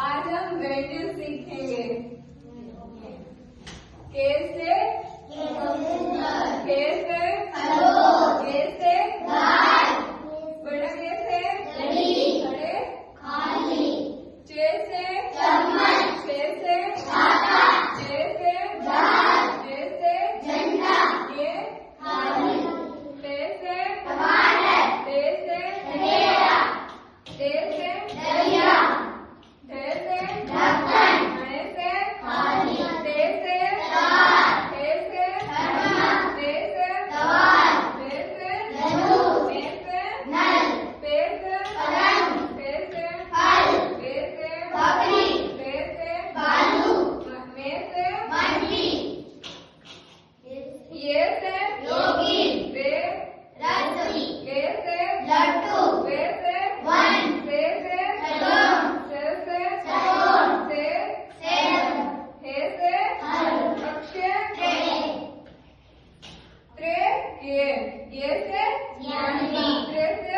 आज हम वेन्यू सीखेंगे। कैसे कैसे कैसे बड़ा कैसे बड़े खाली जैसे कैसे जैसे जैसे झंडा ये खाली कैसे कैसे कैसे दरिया कैसे ढक्कन कैसे खाली कैसे कैसे कैसे दवार कैसे लड्डू कैसे नल कैसे पलंग कैसे फल कैसे बकरी कैसे भालू कैसे मंडी ये से योगी वे रसोई कैसे लड्डू कैसे वन कैसे चलोन कैसे चलोन से सेब कैसे अक्षय त्रे ये से ज्ञानी कैसे